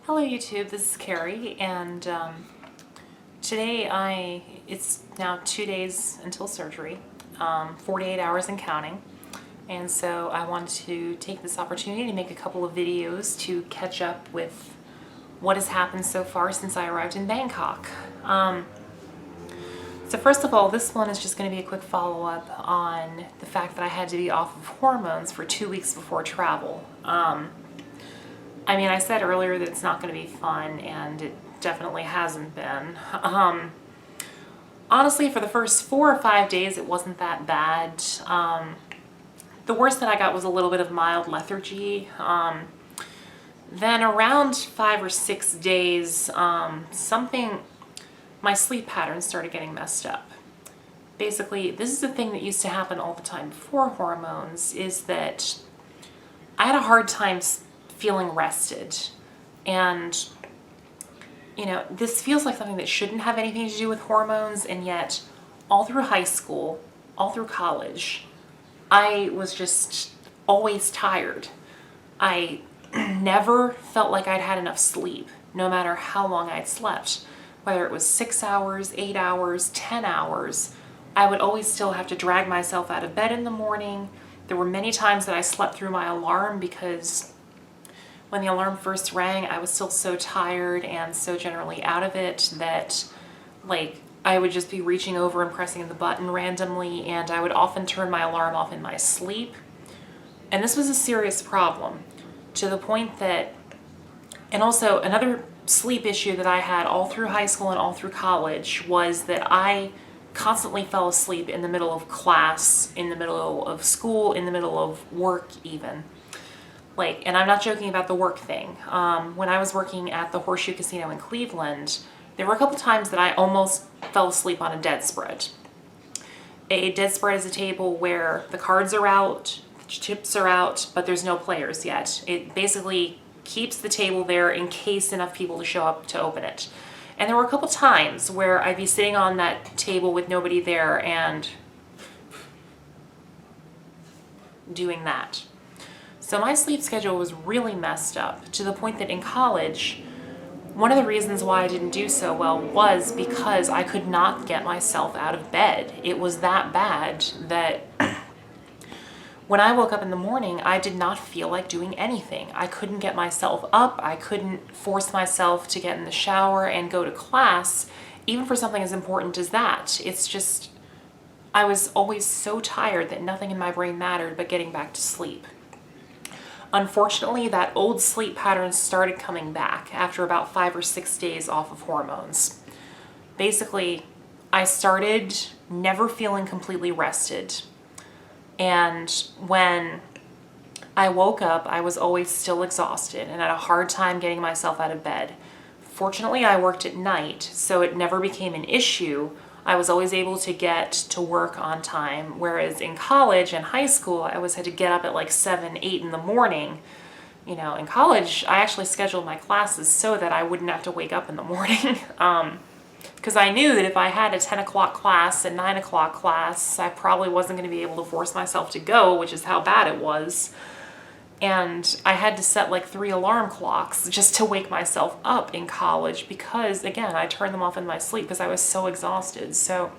Hello YouTube, this is Carrie, and today it's now 2 days until surgery, 48 hours and counting, and so I wanted to take this opportunity to make a couple of videos to catch up with what has happened so far since I arrived in Bangkok. So first of all, this one is just going to be a quick follow-up on the fact that I had to be off of hormones for 2 weeks before travel. I mean, I said earlier that it's not going to be fun, and it definitely hasn't been. Honestly, for the first 4 or 5 days, it wasn't that bad. The worst that I got was a little bit of mild lethargy. Then around 5 or 6 days, my sleep patterns started getting messed up. Basically, this is the thing that used to happen all the time before hormones, is that I had a hard time feeling rested. And, you know, this feels like something that shouldn't have anything to do with hormones, and yet all through high school, all through college, I was just always tired. I never felt like I'd had enough sleep, no matter how long I'd slept. Whether it was 6 hours, 8 hours, 10 hours, I would always still have to drag myself out of bed in the morning. There were many times that I slept through my alarm because when the alarm first rang, I was still so tired and so generally out of it that, like, I would just be reaching over and pressing the button randomly, and I would often turn my alarm off in my sleep. And this was a serious problem, to the point that, and also another sleep issue that I had all through high school and all through college was that I constantly fell asleep in the middle of class, in the middle of school, in the middle of work even. Like, and I'm not joking about the work thing. When I was working at the Horseshoe Casino in Cleveland, there were a couple times that I almost fell asleep on a dead spread. A dead spread is a table where the cards are out, the chips are out, but there's no players yet. It basically keeps the table there in case enough people to show up to open it. And there were a couple times where I'd be sitting on that table with nobody there and doing that. So my sleep schedule was really messed up, to the point that in college, one of the reasons why I didn't do so well was because I could not get myself out of bed. It was that bad that when I woke up in the morning, I did not feel like doing anything. I couldn't get myself up. I couldn't force myself to get in the shower and go to class, even for something as important as that. It's just, I was always so tired that nothing in my brain mattered but getting back to sleep. Unfortunately, that old sleep pattern started coming back after about 5 or 6 days off of hormones. Basically, I started never feeling completely rested. And when I woke up, I was always still exhausted and had a hard time getting myself out of bed. Fortunately, I worked at night, so it never became an issue. I was always able to get to work on time, whereas in college and high school, I always had to get up at like 7, 8 in the morning. You know, in college, I actually scheduled my classes so that I wouldn't have to wake up in the morning. Because I knew that if I had a 10 o'clock class and 9 o'clock class, I probably wasn't going to be able to force myself to go, which is how bad it was. And I had to set like 3 alarm clocks just to wake myself up in college because, again, I turned them off in my sleep because I was so exhausted. So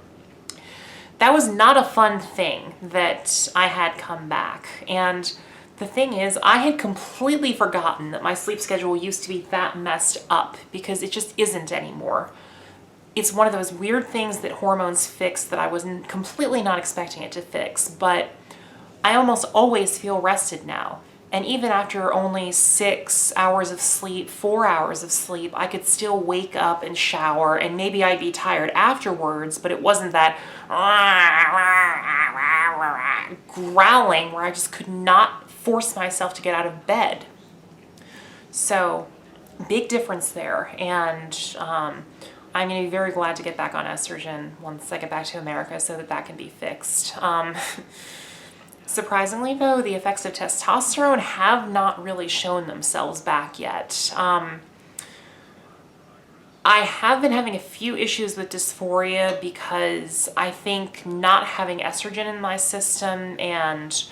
that was not a fun thing that I had come back. And the thing is, I had completely forgotten that my sleep schedule used to be that messed up, because it just isn't anymore. It's one of those weird things that hormones fix that I was completely not expecting it to fix, but I almost always feel rested now. And even after only 6 hours of sleep, 4 hours of sleep, I could still wake up and shower, and maybe I'd be tired afterwards, but it wasn't that growling where I just could not force myself to get out of bed. So, big difference there. And I'm going to be very glad to get back on estrogen once I get back to America so that that can be fixed. Surprisingly, though, the effects of testosterone have not really shown themselves back yet. I have been having a few issues with dysphoria because I think not having estrogen in my system and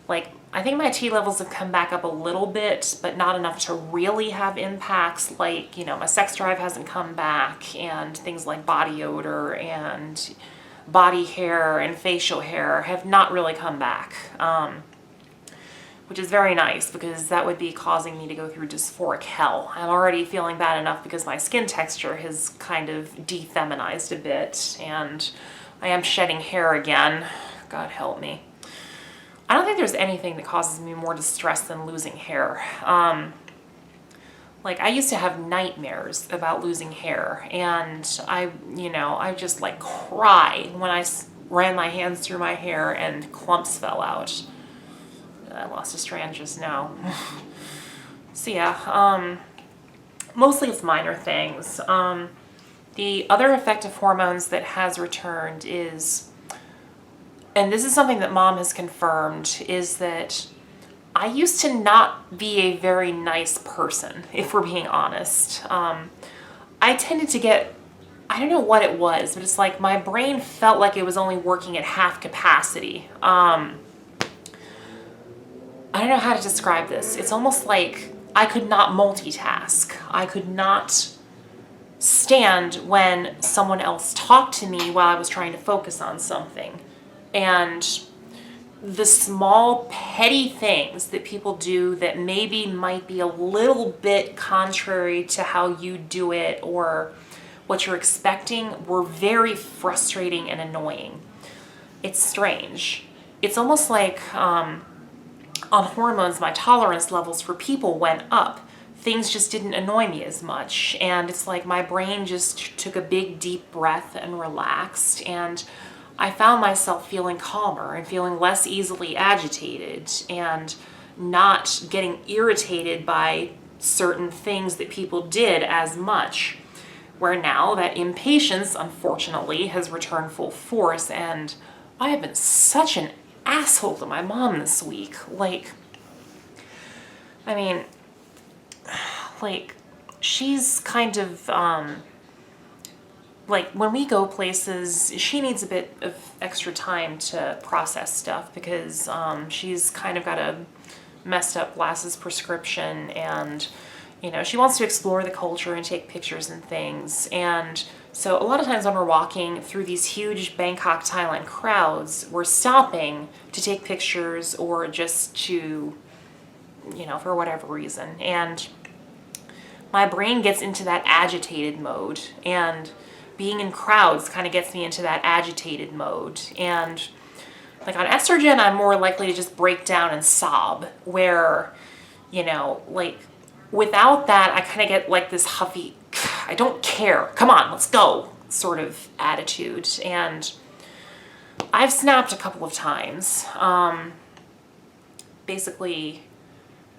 like I think my T levels have come back up a little bit, but not enough to really have impacts. Like, you know, my sex drive hasn't come back, and things like body odor and body hair and facial hair have not really come back, which is very nice because that would be causing me to go through dysphoric hell. I'm already feeling bad enough because my skin texture has kind of defeminized a bit, and I am shedding hair again. God help me. I don't think there's anything that causes me more distress than losing hair. Like, I used to have nightmares about losing hair, and I just like cry when I ran my hands through my hair and clumps fell out. I lost a strand just now. So yeah, mostly it's minor things. The other effect of hormones that has returned is, and this is something that Mom has confirmed, is that I used to not be a very nice person, if we're being honest. I tended to get, I don't know what it was, but it's like my brain felt like it was only working at half capacity. I don't know how to describe this. It's almost like I could not multitask. I could not stand when someone else talked to me while I was trying to focus on something. And the small petty things that people do that maybe might be a little bit contrary to how you do it or what you're expecting were very frustrating and annoying. It's strange. It's almost like on hormones, my tolerance levels for people went up. Things just didn't annoy me as much. And it's like my brain just took a big deep breath and relaxed, and I found myself feeling calmer and feeling less easily agitated and not getting irritated by certain things that people did as much. Where now that impatience, unfortunately, has returned full force, and I have been such an asshole to my mom this week. Like, I mean, like, she's kind of, like, when we go places, she needs a bit of extra time to process stuff because she's kind of got a messed up glasses prescription, and, you know, she wants to explore the culture and take pictures and things. And so a lot of times when we're walking through these huge Bangkok, Thailand crowds, we're stopping to take pictures or just to, you know, for whatever reason. And my brain gets into that agitated mode, and being in crowds kind of gets me into that agitated mode. And like on estrogen, I'm more likely to just break down and sob, where, you know, like without that, I kind of get like this huffy, I don't care, come on, let's go sort of attitude. And I've snapped a couple of times. Basically,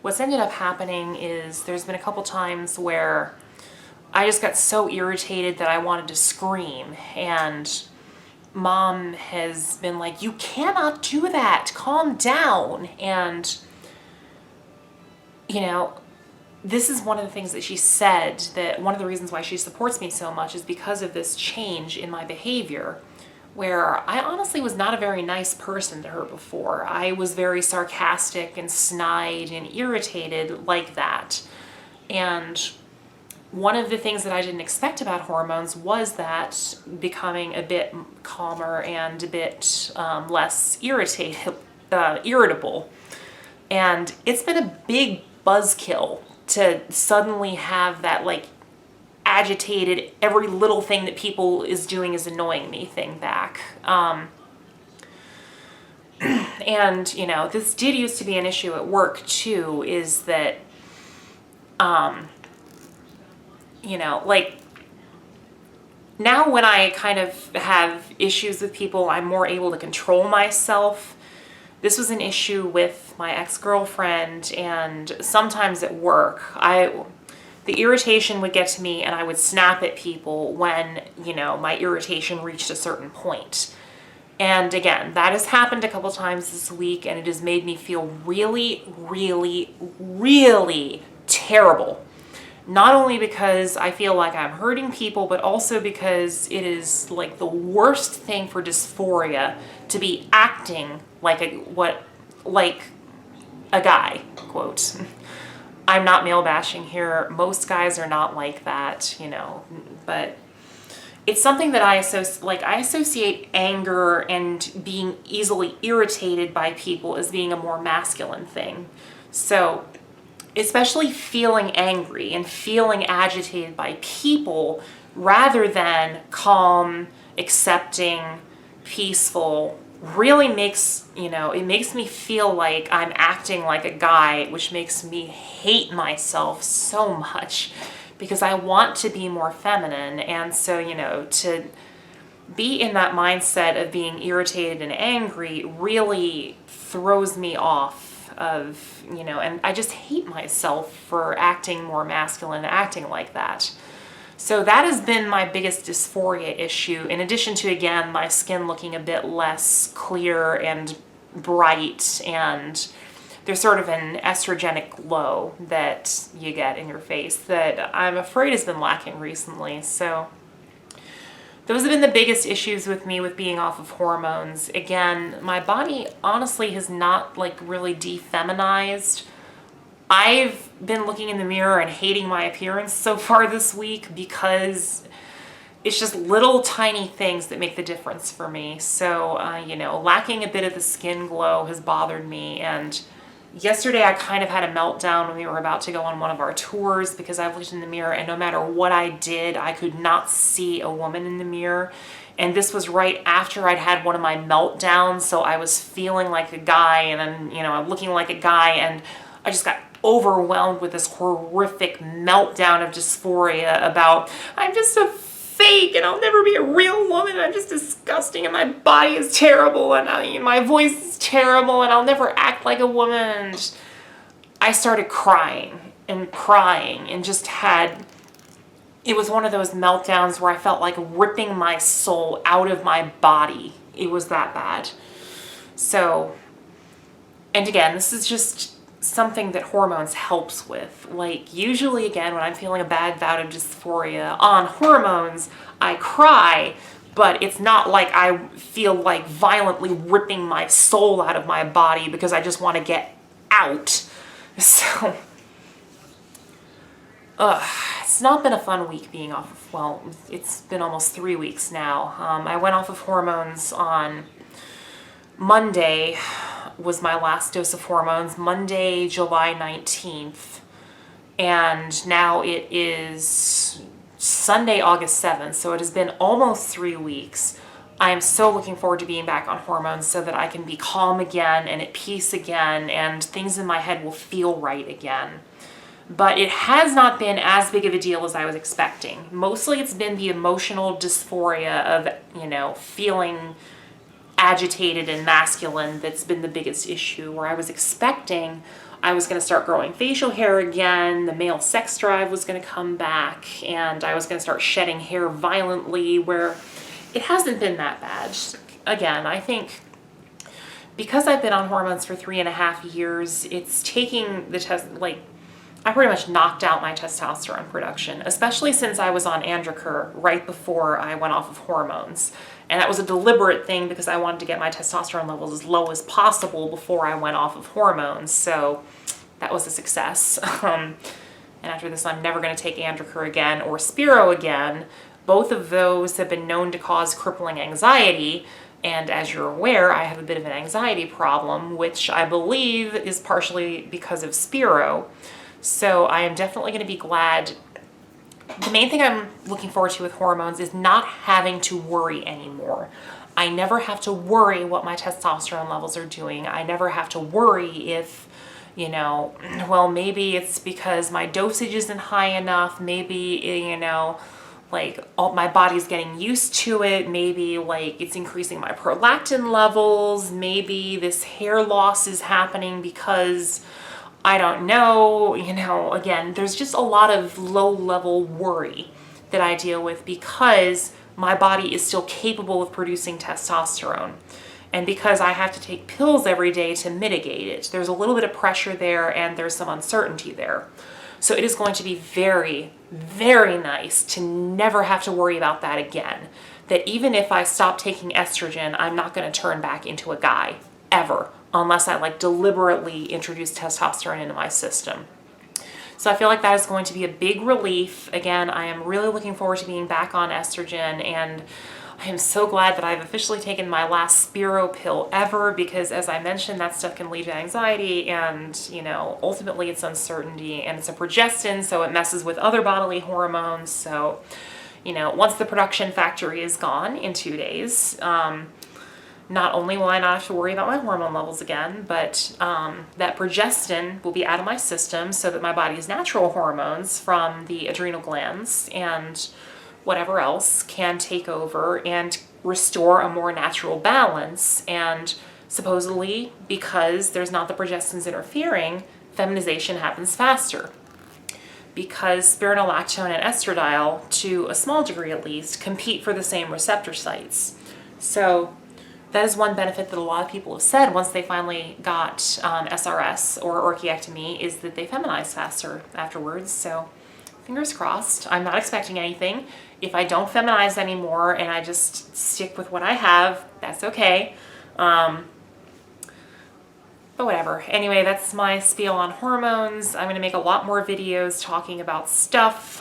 what's ended up happening is there's been a couple times where I just got so irritated that I wanted to scream, and Mom has been like, you cannot do that, calm down. And, you know, this is one of the things that she said, that one of the reasons why she supports me so much is because of this change in my behavior, where I honestly was not a very nice person to her before. I was very sarcastic and snide and irritated like that. And one of the things that I didn't expect about hormones was that becoming a bit calmer and a bit less irritable. And it's been a big buzzkill to suddenly have that like agitated, every little thing that people is doing is annoying me thing back. And, you know, this did used to be an issue at work too, is that, you know, like now when I kind of have issues with people, I'm more able to control myself. This was an issue with my ex-girlfriend, and sometimes at work, the irritation would get to me and I would snap at people when, you know, my irritation reached a certain point. And again, that has happened a couple times this week, and it has made me feel really, really, really terrible. Not only because I feel like I'm hurting people, but also because it is like the worst thing for dysphoria to be acting like a guy, quote. I'm not male bashing here. Most guys are not like that, you know, but it's something that I associate anger and being easily irritated by people as being a more masculine thing. So especially feeling angry and feeling agitated by people rather than calm, accepting, peaceful, really makes, you know, it makes me feel like I'm acting like a guy, which makes me hate myself so much because I want to be more feminine. And so, you know, to be in that mindset of being irritated and angry really throws me off of, you know, and I just hate myself for acting more masculine, acting like that. So that has been my biggest dysphoria issue, in addition to, again, my skin looking a bit less clear and bright, and there's sort of an estrogenic glow that you get in your face that I'm afraid has been lacking recently. So those have been the biggest issues with me with being off of hormones. Again, my body honestly has not like really defeminized. I've been looking in the mirror and hating my appearance so far this week because it's just little tiny things that make the difference for me. So, you know, lacking a bit of the skin glow has bothered me. And yesterday I kind of had a meltdown when we were about to go on one of our tours because I looked in the mirror and no matter what I did, I could not see a woman in the mirror. And this was right after I'd had one of my meltdowns. So I was feeling like a guy and then, you know, I'm looking like a guy, and I just got overwhelmed with this horrific meltdown of dysphoria about I'm just a fake and I'll never be a real woman. I'm just disgusting and my body is terrible and my voice is terrible and I'll never act like a woman. And I started crying and just had, it was one of those meltdowns where I felt like ripping my soul out of my body. It was that bad. So, and again, this is just something that hormones helps with. Like usually, again, when I'm feeling a bad bout of dysphoria on hormones, I cry, but it's not like I feel like violently ripping my soul out of my body because I just want to get out. So, it's not been a fun week being off of, well, it's been almost 3 weeks now. I went off of hormones on Monday, was my last dose of hormones, Monday, July 19th. And now it is Sunday, August 7th. So it has been almost 3 weeks. I am so looking forward to being back on hormones so that I can be calm again and at peace again and things in my head will feel right again. But it has not been as big of a deal as I was expecting. Mostly it's been the emotional dysphoria of, you know, feeling agitated and masculine that's been the biggest issue, where I was expecting I was going to start growing facial hair again, the male sex drive was going to come back, and I was going to start shedding hair violently, where it hasn't been that bad. Again, I think because I've been on hormones for 3.5 years, it's taking the test, like, I pretty much knocked out my testosterone production, especially since I was on Androcur right before I went off of hormones. And that was a deliberate thing because I wanted to get my testosterone levels as low as possible before I went off of hormones. So that was a success. And after this, I'm never going to take Androcur again or Spiro again. Both of those have been known to cause crippling anxiety. And as you're aware, I have a bit of an anxiety problem, which I believe is partially because of Spiro. So I am definitely going to be glad. The main thing I'm looking forward to with hormones is not having to worry anymore. I never have to worry what my testosterone levels are doing. I never have to worry if, you know, well, maybe it's because my dosage isn't high enough. Maybe, you know, like my body's getting used to it. Maybe like it's increasing my prolactin levels. Maybe this hair loss is happening because I don't know, you know, again, there's just a lot of low-level worry that I deal with because my body is still capable of producing testosterone. And because I have to take pills every day to mitigate it, there's a little bit of pressure there and there's some uncertainty there. So it is going to be very, very nice to never have to worry about that again. That even if I stop taking estrogen, I'm not going to turn back into a guy, ever. unless I like deliberately introduce testosterone into my system. So I feel like that is going to be a big relief. Again, I am really looking forward to being back on estrogen, and I am so glad that I've officially taken my last Spiro pill ever, because as I mentioned, that stuff can lead to anxiety and, you know, ultimately it's uncertainty, and it's a progestin, so it messes with other bodily hormones. So, you know, once the production factory is gone in 2 days, not only will I not have to worry about my hormone levels again, but that progestin will be out of my system so that my body's natural hormones from the adrenal glands and whatever else can take over and restore a more natural balance. And supposedly, because there's not the progestins interfering, feminization happens faster. Because spironolactone and estradiol, to a small degree at least, compete for the same receptor sites. So that is one benefit that a lot of people have said once they finally got SRS or orchiectomy, is that they feminize faster afterwards. So fingers crossed. I'm not expecting anything. If I don't feminize anymore and I just stick with what I have, that's okay. But whatever. Anyway, that's my spiel on hormones. I'm going to make a lot more videos talking about stuff.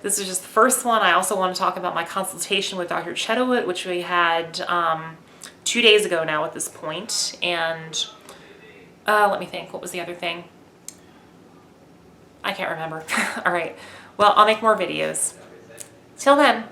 This is just the first one. I also want to talk about my consultation with Dr. Chetowit, which we had 2 days ago now at this point. And let me think, what was the other thing? I can't remember. All right. Well, I'll make more videos. Till then.